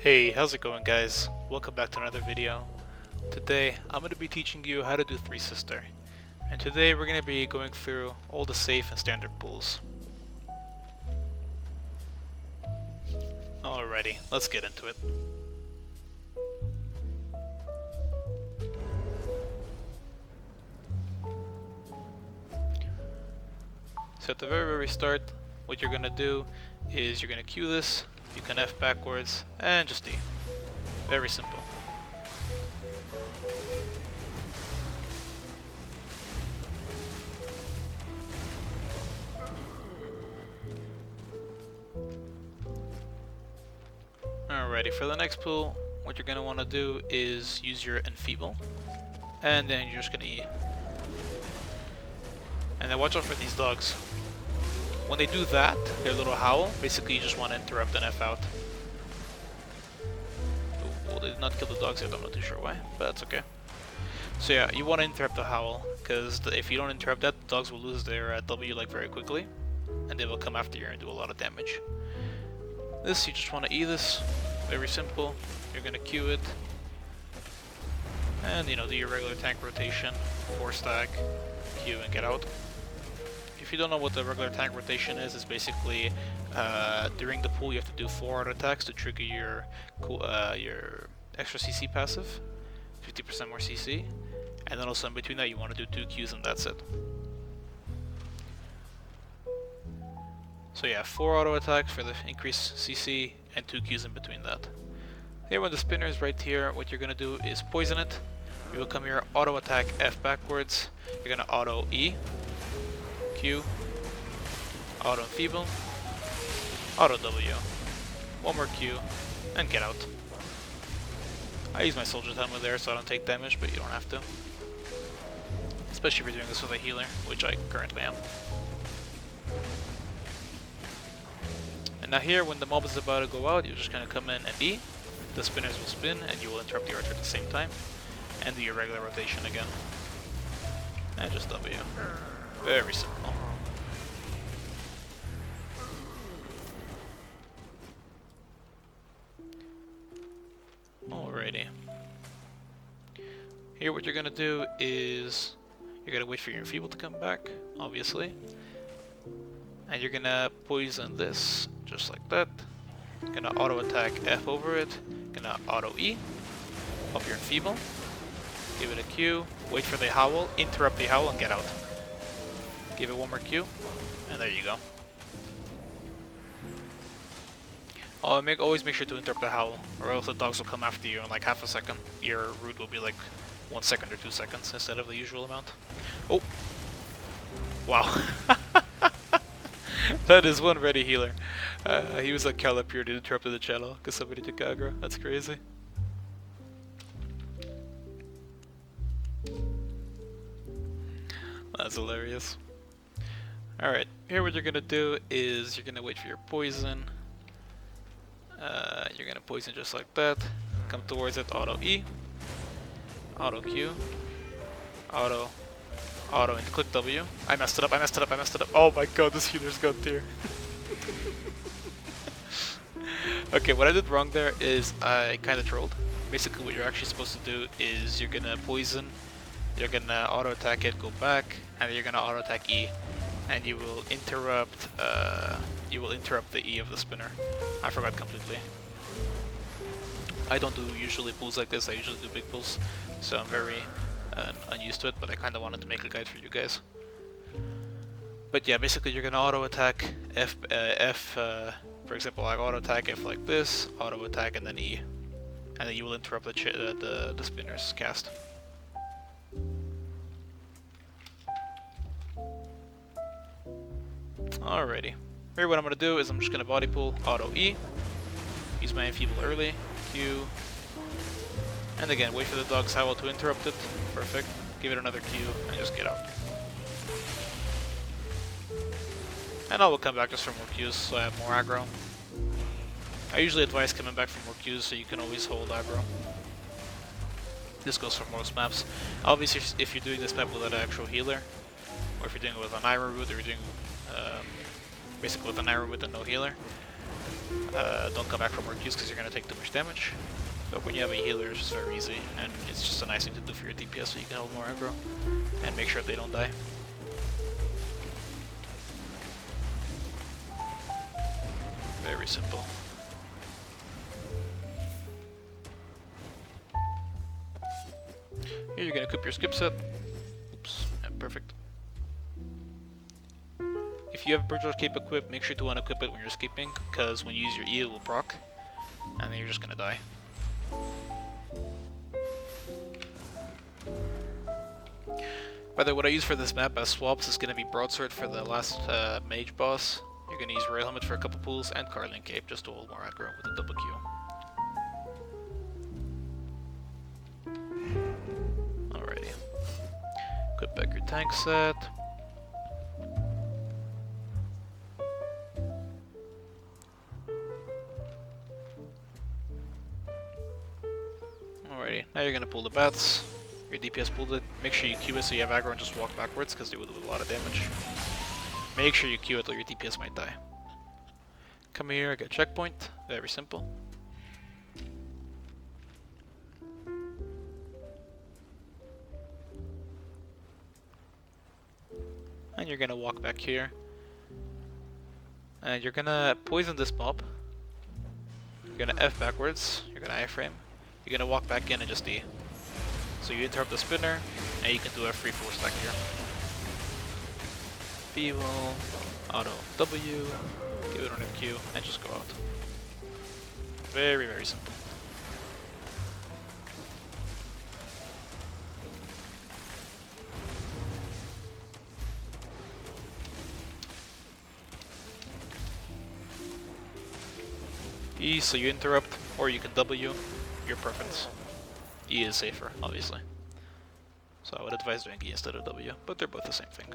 Hey, how's it going guys? Welcome back to another video. Today, I'm going to be teaching you how to do Three Sister. And today we're going to be going through all the safe and standard pulls. Alrighty, let's get into it. So at the very start, what you're going to do is you're going to Q this, you can F backwards, and just D. Very simple. Alrighty, for the next pull, what you're going to want to do is use your Enfeeble, and then you're just going to E. And then watch out for these dogs. When they do that, their little howl, basically you just want to interrupt and F out. Well, they did not kill the dogs yet, I'm not too sure why, but that's okay. So yeah, you want to interrupt the howl, because if you don't interrupt that, the dogs will lose their W like very quickly, and they will come after you and do a lot of damage. This, you just want to E this, very simple. You're going to Q it, and do your regular tank rotation, 4 stack, Q and get out. If you don't know what the regular tank rotation is, it's basically during the pool you have to do 4 auto attacks to trigger your extra CC passive, 50% more CC, and then also in between that you want to do 2 Qs and that's it. So yeah, 4 auto attacks for the increased CC and 2 Qs in between that. Here when the spinner is right here, what you're going to do is poison it. You will come here, auto attack F backwards, you're going to auto E, Q, auto Enfeeble, auto W, 1 more Q, and get out. I use my soldier's helmet there so I don't take damage, but you don't have to. Especially if you're doing this with a healer, which I currently am. And now here, when the mob is about to go out, you're just going to come in and E, the spinners will spin, and you will interrupt the archer at the same time, and do your regular rotation again. And just W. Very simple. Alrighty. Here what you're gonna do is you're gonna wait for your Enfeeble to come back, obviously. And you're gonna poison this just like that. You're gonna auto attack F over it, gonna auto E up your Enfeeble, give it a Q, wait for the howl, interrupt the howl and get out. Give it 1 more Q, and there you go. Always make sure to interrupt the howl, or else the dogs will come after you in like half a second. Your route will be like 1 second or 2 seconds instead of the usual amount. Oh! Wow. That is one ready healer. He was like Calipure and interrupted the channel because somebody took aggro. That's crazy. That's hilarious. Alright, here what you're gonna do is you're gonna wait for your poison. You're gonna poison just like that. Come towards it, auto E, auto Q, auto, and click W. I messed it up. Oh my god, this healer's got tier. Okay, what I did wrong there is I kinda trolled. Basically what you're actually supposed to do is you're gonna poison, you're gonna auto attack it, go back, and then you're gonna auto attack E. And you will interrupt the E of the spinner. I forgot completely. I don't do usually pulls like this, I usually do big pulls, so I'm very unused to it, but I kinda wanted to make a guide for you guys. But yeah, basically you're gonna auto attack for example, like auto attack F like this, auto attack and then E. And then you will interrupt the spinner's cast. Alrighty. Here what I'm going to do is I'm just going to body pull, auto E, use my Enfeeble early, Q, and again wait for the dog's howl to interrupt it, perfect, give it another Q, and just get out. And I will come back just for more Qs so I have more aggro. I usually advise coming back for more Qs so you can always hold aggro. This goes for most maps. Obviously if you're doing this map with an actual healer, or if you're doing it with an Iron root, or you're doing basically with an Iron with a no healer, Don't come back from more Qs because you're going to take too much damage. But when you have a healer, it's just very easy, and it's just a nice thing to do for your DPS so you can hold more aggro and make sure they don't die. Very simple. Here you're going to equip your skip set. Oops, yeah, perfect. If you have Bridge Cape equipped, make sure to unequip it when you're escaping, because when you use your E it will proc, and then you're just going to die. By the way, what I use for this map as swaps is going to be Broadsword for the last mage boss. You're going to use Royal Helmet for a couple pulls, and Carling Cape just to hold more aggro with a double Q. Alrighty. Equip back your tank set. Alrighty, now you're going to pull the bats. Your DPS pulled it. Make sure you Q it so you have aggro and just walk backwards because they will do a lot of damage. Make sure you Q it or your DPS might die. Come here, get checkpoint. Very simple. And you're gonna walk back here. And you're gonna poison this mob. You're gonna F backwards. You're gonna iframe. You're gonna walk back in and just D. So you interrupt the spinner, and you can do a free 4 stack here. Feeble, auto W, give it on a Q, and just go out. Very, very simple. E, so you interrupt, or you can W, your preference. E is safer, obviously. So I would advise doing E instead of W, but they're both the same thing.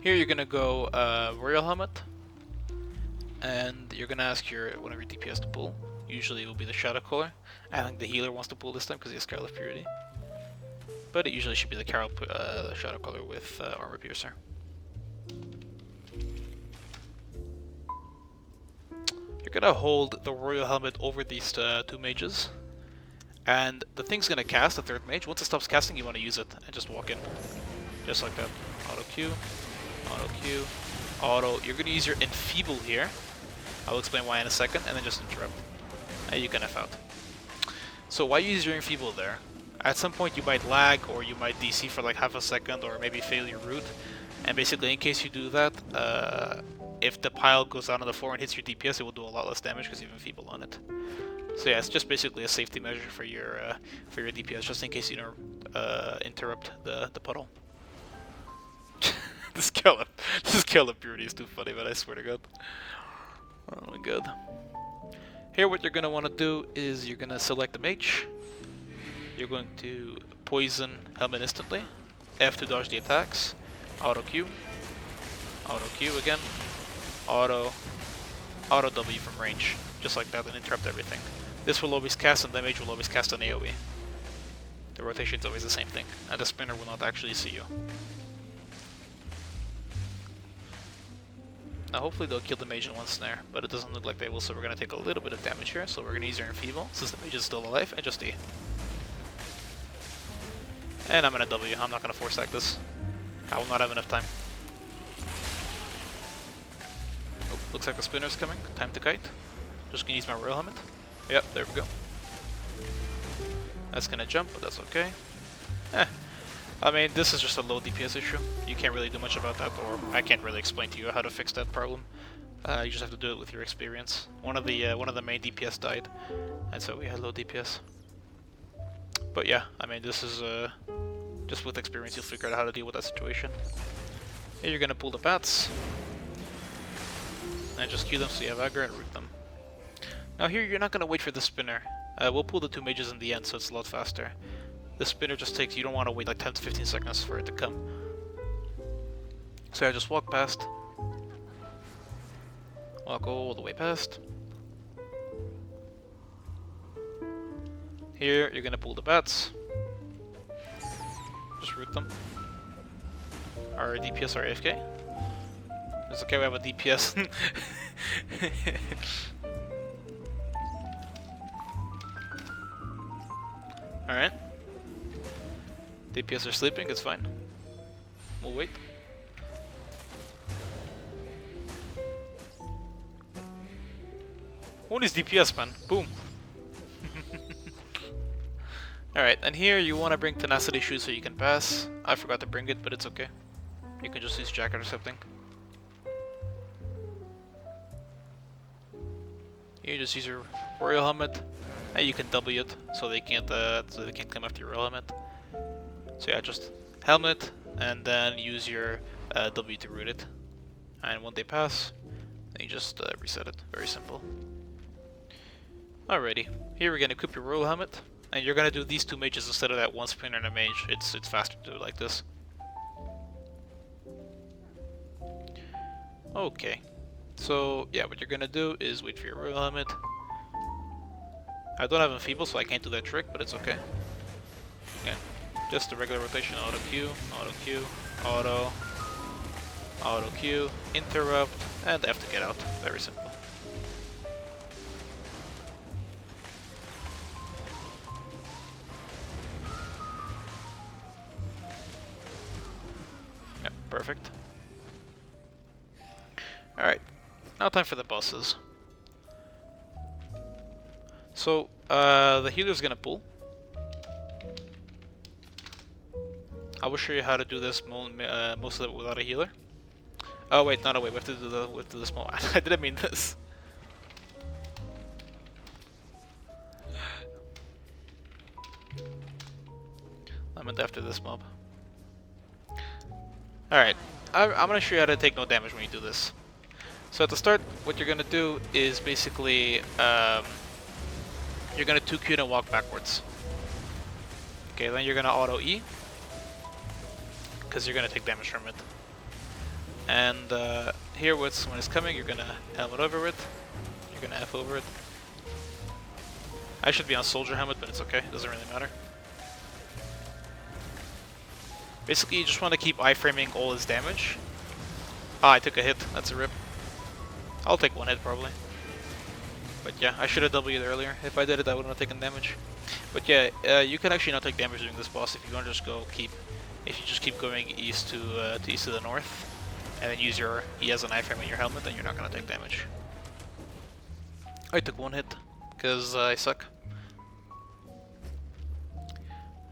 Here you're gonna go Royal Helmet, and you're gonna ask one of your DPS to pull. Usually it will be the Shadow Caller. I think the healer wants to pull this time because he has Carol of Purity. But it usually should be the Shadow Caller with Armor Piercer. You're gonna hold the Royal Helmet over these two mages. And the thing's gonna cast, the third mage. Once it stops casting, you want to use it and just walk in. Just like that. Auto Q, auto Q, auto. You're gonna use your Enfeeble here. I'll explain why in a second, and then just interrupt. And you can F out. So why use your Enfeeble there? At some point you might lag, or you might DC for like half a second, or maybe fail your route. And basically, in case you do that, if the pile goes down on the floor and hits your DPS, it will do a lot less damage because you have Enfeeble on it. So yeah, it's just basically a safety measure for your DPS, just in case you don't interrupt the puddle. This Carol of Purity is too funny, but I swear to God. Oh my God. Here, what you're gonna want to do is you're gonna select the mage. You're going to poison Helmet instantly. F to dodge the attacks. Auto Q. Auto Q again. Auto W from range. Just like that, and interrupt everything. This will always cast, and the mage will always cast an AoE. The rotation is always the same thing, and the spinner will not actually see you. Now hopefully they'll kill the mage in one snare, but it doesn't look like they will, so we're going to take a little bit of damage here, so we're going to use our Enfeeble, since the mage is still alive, and just E. And I'm going to W, I'm not going to 4-stack this. I will not have enough time. Oh, looks like the spinner's coming, time to kite. Just going to use my Royal Helmet. Yep, there we go. That's going to jump, but that's okay. I mean, this is just a low DPS issue. You can't really do much about that, or I can't really explain to you how to fix that problem. You just have to do it with your experience. One of the main DPS died, and so we had low DPS. But yeah, I mean, this is just with experience you'll figure out how to deal with that situation. Here you're gonna pull the bats, and just queue them so you have aggro and root them. Now here you're not gonna wait for the spinner. We'll pull the two mages in the end, so it's a lot faster. The spinner just takes, you don't want to wait like 10 to 15 seconds for it to come. So I just walk past. Walk all the way past. Here, you're gonna pull the bats. Just root them. Our DPS are AFK. It's okay, we have a DPS. Alright. DPS are sleeping, it's fine. We'll wait. What is DPS, man? Boom. Alright, and here you want to bring Tenacity Shoes so you can pass. I forgot to bring it, but it's okay. You can just use Jacket or something. You just use your Royal Helmet, and you can W it so they can't come after your Royal Helmet. So yeah, just Helmet, and then use your W to root it. And when they pass, then you just reset it. Very simple. Alrighty, here we're gonna equip your Royal Helmet, and you're gonna do these two mages instead of that one spinner and a mage. It's faster to do it like this. Okay, so yeah, what you're gonna do is wait for your Royal Helmet. I don't have Enfeeble, so I can't do that trick, but it's okay. Okay, just a regular rotation, auto Q, auto Q, auto Q, interrupt, and F to get out. Very simple. Yep, perfect. Alright, now time for the bosses. So, the healer's gonna pull. I will show you how to do this most of it without a healer. Oh wait, not a wait, we have to do the small one. I didn't mean this. I meant after this mob. Alright, I'm gonna show you how to take no damage when you do this. So at the start, what you're gonna do is basically, you're gonna 2Q and walk backwards. Okay, then you're gonna auto E, because you're gonna take damage from it. And here, when it's coming, you're gonna helmet over it. You're gonna F over it. I should be on soldier helmet, but it's okay. It doesn't really matter. Basically, you just want to keep iframing all his damage. Ah, I took a hit. That's a rip. I'll take one hit probably. But yeah, I should have W'd earlier. If I did it, I wouldn't have taken damage. But yeah, you can actually not take damage doing this boss if you want to just if you just keep going east to the north, and then use your E as an iframe in your helmet, then you're not gonna take damage. I took one hit because I suck.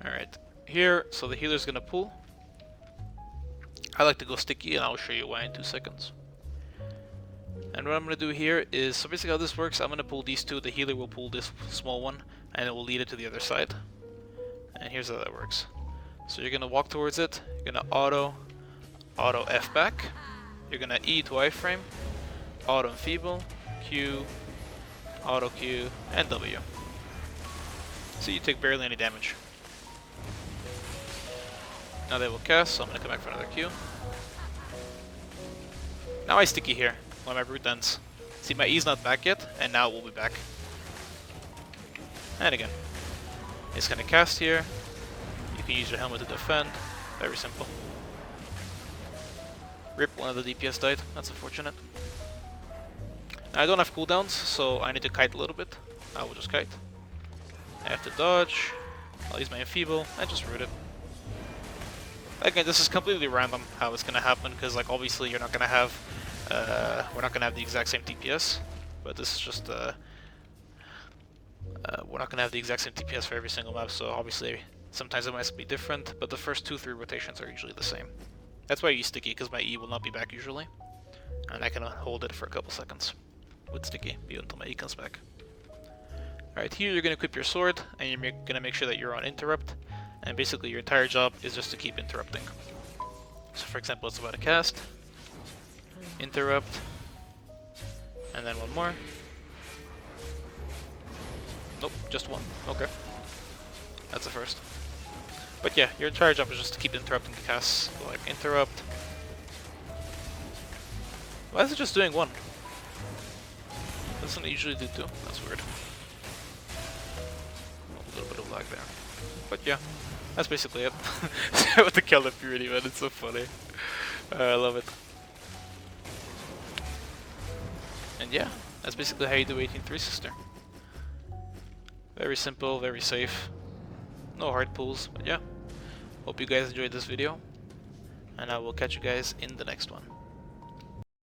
All right, here, so the healer's gonna pull. I like to go sticky, and I'll show you why in 2 seconds. And what I'm going to do here is, so basically how this works, I'm going to pull these two, the healer will pull this small one, and it will lead it to the other side. And here's how that works. So you're going to walk towards it, you're going to auto F back, you're going to E to iframe, auto enfeeble, Q, auto Q, and W. So you take barely any damage. Now they will cast, so I'm going to come back for another Q. Now I sticky here when my brute ends. See, my E's not back yet, and now it will be back. And again. It's going to cast here. You can use your helmet to defend. Very simple. Rip, one of the DPS died. That's unfortunate. Now I don't have cooldowns, so I need to kite a little bit. I will just kite. I have to dodge. I'll use my enfeeble and just root it. Again, this is completely random how it's gonna happen, because like obviously you're not gonna have we're not gonna have the exact same DPS, but this is just we're not gonna have the exact same DPS for every single map, so obviously sometimes it might be different, but the first 2-3 rotations are usually the same. That's why I use sticky, because my E will not be back usually, and I can hold it for a couple seconds with sticky until my E comes back. Alright, here you're gonna equip your sword, and you're gonna make sure that you're on interrupt. And basically your entire job is just to keep interrupting. So for example, it's about to cast, interrupt, and then one more. Nope, just one. Okay. That's the first. But yeah, your entire job is just to keep interrupting the casts. So like interrupt. Why is it just doing one? Doesn't it usually do two? That's weird. A little bit of lag there. But yeah. That's basically it. With the kill purity, man, it's so funny. I love it. And And yeah, that's basically how you do 18-3 sister. Very simple, very safe. No hard pulls, but yeah. Hope you guys enjoyed this video, and I will catch you guys in the next one.